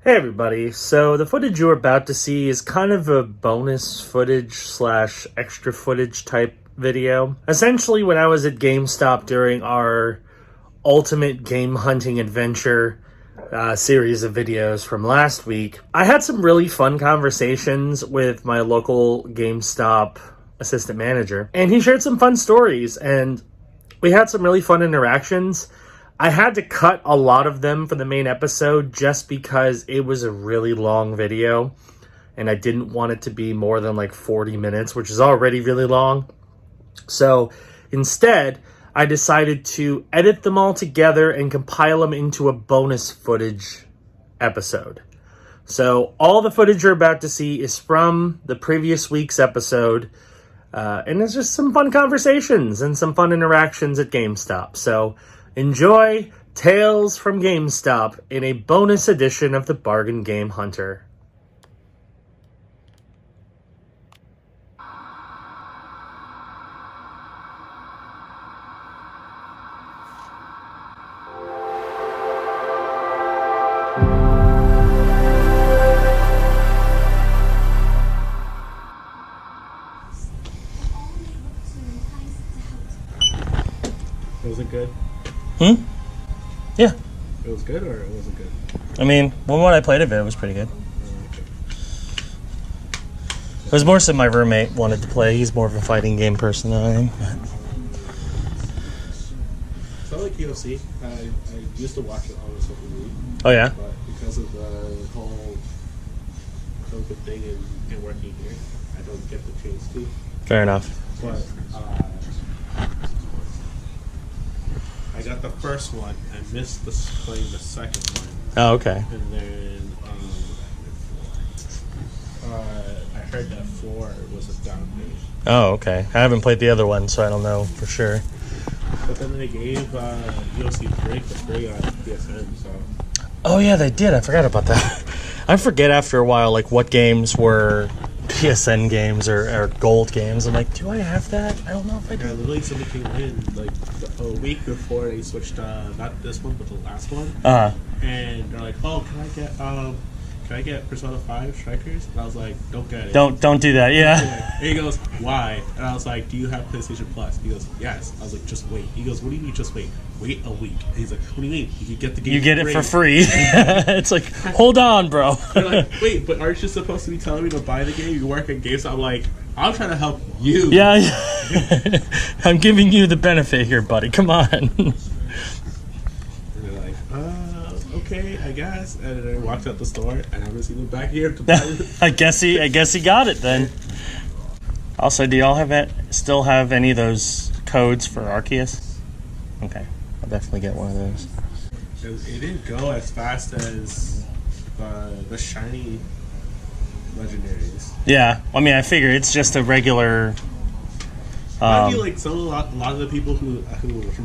Hey everybody, so the footage you're about to see is kind of a bonus footage slash extra footage type video. Essentially, when I was at Gamestop during our ultimate game hunting adventure series of videos from last week, I had some really fun conversations with my local GameStop assistant manager, and he shared some fun stories, and we had some really fun interactions. I had to cut a lot of them for the main episode just because it was a really long video and I didn't want it to be more than like 40 minutes, which is already really long. So instead, I decided to edit them all together and compile them into a bonus footage episode. So all the footage you're about to see is from the previous week's episode, and it's just some fun conversations and some fun interactions at GameStop. So enjoy Tales from GameStop in a bonus edition of the Bargain Game Hunter. Was it good? Yeah. It was good or it wasn't good? I mean, when I played of it was pretty good. Okay. It was more so my roommate wanted to play. He's more of a fighting game person than I am. So I like UFC. I used to watch it on the TV. Oh, yeah? But because of the whole COVID thing and working here, I don't get the chance to. Fair enough. But I got the first one. I missed playing the second one. Oh, okay. And then I heard that 4 was a downgrade. Oh, okay. I haven't played the other one, so I don't know for sure. But then they gave UFC Break for free on PSN, so... Oh, yeah, they did. I forgot about that. I forget after a while, like, what games were PSN games or gold games. I'm like, do I have that? I don't know if I do. Yeah, literally somebody came in, like, a week before they switched, not this one, but the last one. And they're like, oh, can I get Persona 5 Strikers? And I was like, don't get it. Don't do that, yeah. And he goes, why? And I was like, do you have PlayStation Plus? He goes, yes. I was like, just wait. He goes, what do you mean just wait? Wait a week. And he's like, what do you mean? You get the game You get free. it for free. It's like, hold on, bro. They're like, wait, but aren't you supposed to be telling me to buy the game? You work at GameStop. I'm like, I'm trying to help you. Yeah. I'm giving you the benefit here, buddy. Come on. And they're like, okay, I guess. And then I walked out the store, and I haven't seen them back here to buy it. I guess he got it then. Also, do y'all still have any of those codes for Arceus? Okay, I'll definitely get one of those. It didn't go as fast as the shiny legendaries. Yeah, I mean, I figure it's just a regular. I feel like a lot of the people who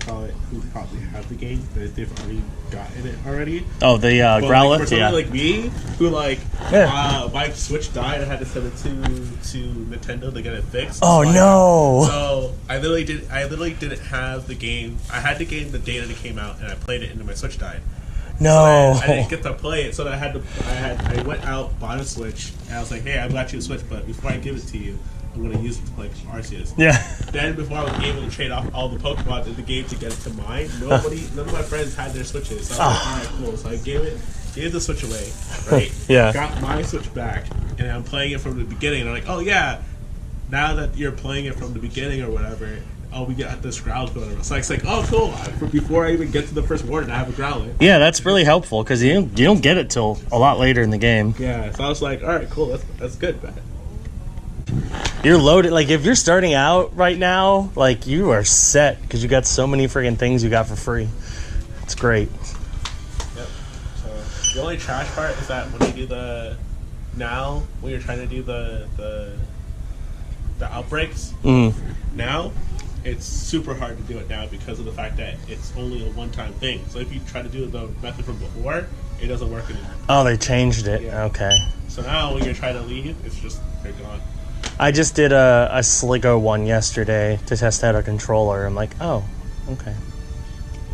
probably have the game, they've already gotten it already. Oh, the Growlithe, for someone yeah. like me, who my Switch died, I had to send it to Nintendo to get it fixed. Oh no! So I literally didn't have the game. I had the game the day that it came out, and I played it, and then my Switch died. No. So I didn't get to play it, so I went out, bought a Switch, and I was like, hey, I got you a Switch, but before I give it to you, I'm going to use it to play Arceus. Yeah. Then, before I was able to trade off all the Pokemon in the game to get it to mine, none of my friends had their Switches. So I was like, alright, cool. So I gave the Switch away, right? Yeah. Got my Switch back, and I'm playing it from the beginning, and I'm like, oh yeah, now that you're playing it from the beginning or whatever, we get this Growlithe or whatever. So it's like, oh cool, before I even get to the first warden, I have a Growlithe. Yeah, that's really helpful, because you don't get it till a lot later in the game. Yeah, so I was like, alright, cool, that's good, man. You're loaded. Like, if you're starting out right now, like, you are set because you got so many friggin' things you got for free. It's great. Yep. So the only trash part is that when you do when you're trying to do the outbreaks, now it's super hard to do it now because of the fact that it's only a one-time thing. So if you try to do the method from before, it doesn't work anymore. Oh, they changed it. Yeah. Okay. So now when you're trying to leave, it's just they're gone. I just did a Sligo one yesterday to test out a controller. I'm like, oh, okay.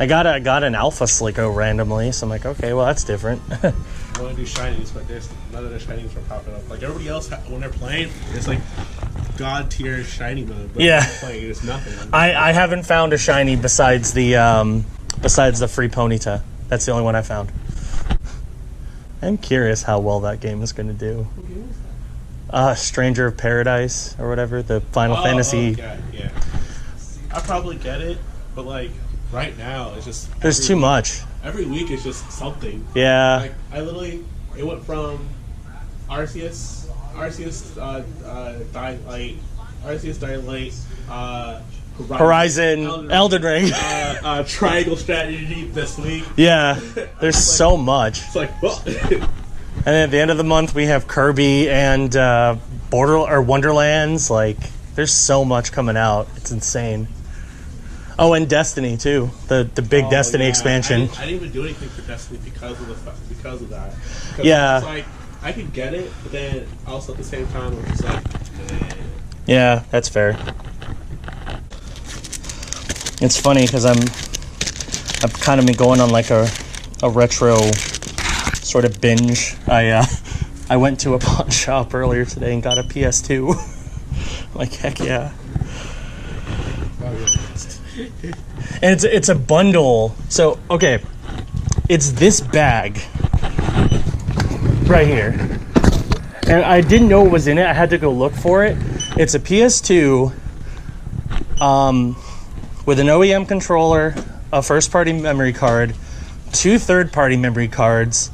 I got an Alpha Slicko randomly, so I'm like, okay, well, that's different. I want to do shinies, but there's none of the shinies are popping up. Like everybody else, when they're playing, it's like god tier shiny mode. But yeah, playing, it's nothing. I haven't found a shiny besides the free Ponyta. That's the only one I found. I'm curious how well that game is going to do. What game is that? Stranger of Paradise or whatever, the Final Fantasy. Yeah. I probably get it, but like right now it's just there's too much. Every week it's just something. Yeah. Like it went from Arceus Dying Light, Horizon, Elden Ring. Triangle Strategy this week. Yeah, there's so much. It's like, well. And then at the end of the month, we have Kirby and Wonderlands. Like, there's so much coming out. It's insane. Oh, and Destiny too. The big Destiny expansion. I didn't even do anything for Destiny because of that. Yeah. It's like I could get it, but then also at the same time, I'm just like, yeah, that's fair. It's funny because I've kind of been going on like a retro sort of binge. I went to a pawn shop earlier today and got a PS2. I'm like, heck yeah. And it's a bundle. So, okay, it's this bag right here. And I didn't know what was in it. I had to go look for it. It's a PS2 with an OEM controller, a first-party memory card, 2 third-party memory cards,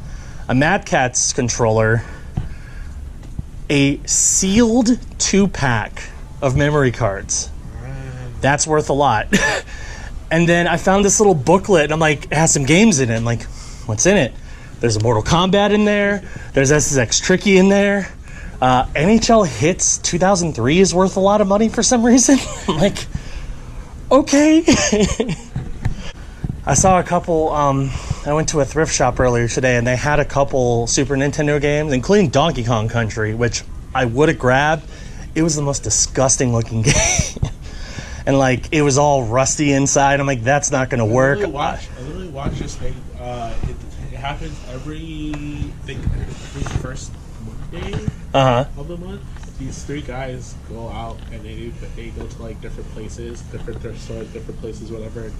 a Mad Catz controller, a sealed 2-pack of memory cards. That's worth a lot. And then I found this little booklet, and I'm like, it has some games in it. I'm like, what's in it? There's a Mortal Kombat in there. There's SSX Tricky in there. NHL Hits 2003 is worth a lot of money for some reason. I'm like, okay. I saw a couple, I went to a thrift shop earlier today, and they had a couple Super Nintendo games, including Donkey Kong Country, which I would have grabbed. It was the most disgusting looking game. And like, it was all rusty inside. I'm like, that's not going to work. I literally watch this thing. It happens every first Monday of the month. These 3 guys go out and they go to like different places, different stores, different places, whatever,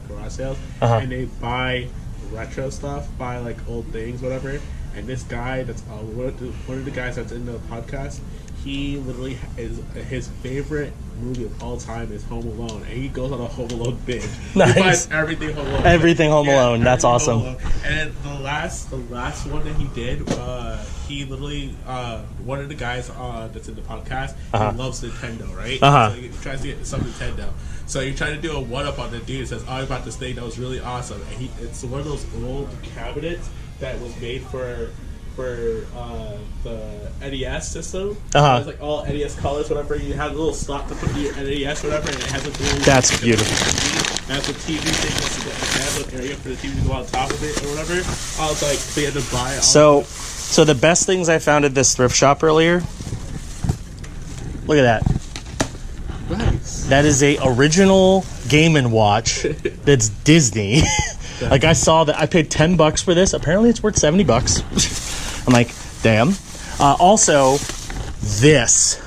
garage sales, and they buy retro stuff, buy like old things, whatever. And this guy, that's one of the guys that's in the podcast. He literally is his favorite movie of all time is Home Alone, and he goes on a Home Alone binge. Nice. He buys everything Home Alone. Everything Home Alone. That's awesome. And then the last one that he did, he literally one of the guys that's in the podcast, he loves Nintendo, right? So he tries to get some Nintendo. So you're trying to do a one-up on the dude and says, "Oh, I bought this thing that was really awesome." And it's one of those old cabinets that was made for the NES system. It's like all NES colors, whatever. You have a little slot to put your NES, whatever, and it has a little. That's beautiful. That's a TV thing. It has an area for the TV to go on top of it or whatever. I was like, they had to buy it. So the best things I found at this thrift shop earlier. Look at that. Nice. That is a original Game & Watch. That's Disney. Like, I saw that I paid $10 for this. Apparently it's worth $70. I'm like, damn. Also, this.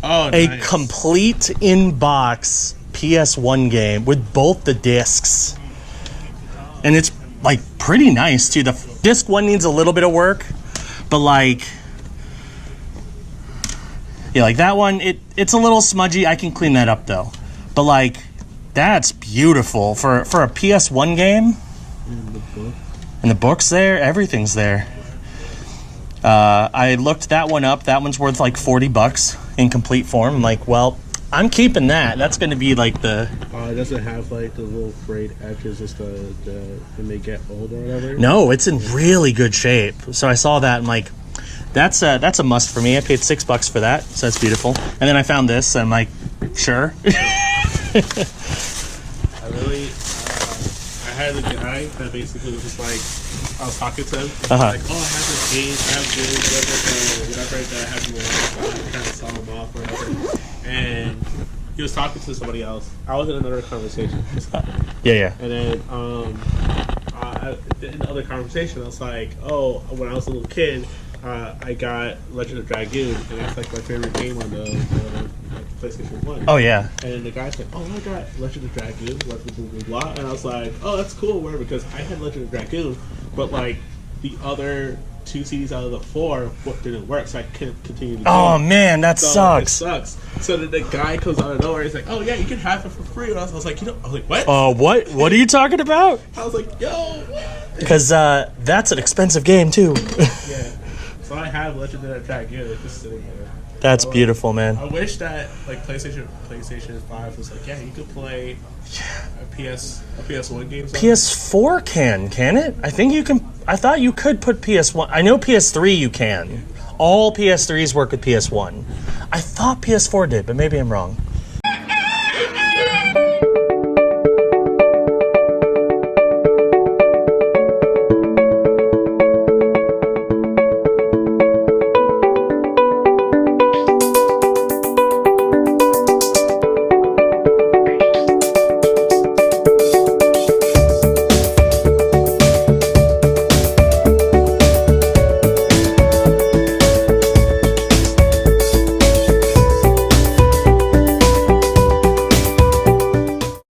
Oh, a nice. complete in-box PS1 game with both the discs. And it's, like, pretty nice, too. The disc one needs a little bit of work, but, like... Yeah, like, that one, it's a little smudgy. I can clean that up, though. But, like, that's beautiful. For a PS1 game... And the book's there, everything's there. I looked that one up. That one's worth like $40 in complete form. I'm like, well, I'm keeping that. That's going to be like the. It doesn't have like the little frayed edges, just when they get old or whatever. No, it's in really good shape. So I saw that. I'm like, that's a must for me. I paid $6 for that, so that's beautiful. And then I found this. And I'm like, sure. I had a guy that basically was just like, I was talking to him, like, oh, I have this game, whatever that I have to trying to sell him off or whatever. And he was talking to somebody else. I was in another conversation. Yeah. And then in the other conversation, I was like, "Oh, when I was a little kid, I got Legend of Dragoon, and that's like my favorite game on the PlayStation 1." Oh yeah. And then the guy said, "Oh, I got Legend of Dragoon, blah, blah, blah, blah, blah." And I was like, "Oh, that's cool, whatever," because I had Legend of Dragoon, but like the other 2 CDs out of the 4 didn't work, so I couldn't continue the game. Oh man, that sucks. It sucks. So then the guy comes out of nowhere, he's like, "Oh yeah, you can have it for free." And I was like, I was like, "What?" What? What are you talking about? I was like, "Yo, what?" Because that's an expensive game too. Yeah. So I have Legend of Dragoon. It's just sitting there. That's beautiful, man. I wish that like PlayStation 5 was like, yeah, you could play a PS1 game. PS4 can it? I think you can. I thought you could put PS1. I know PS3 you can. All PS3s work with PS1. I thought PS4 did, but maybe I'm wrong.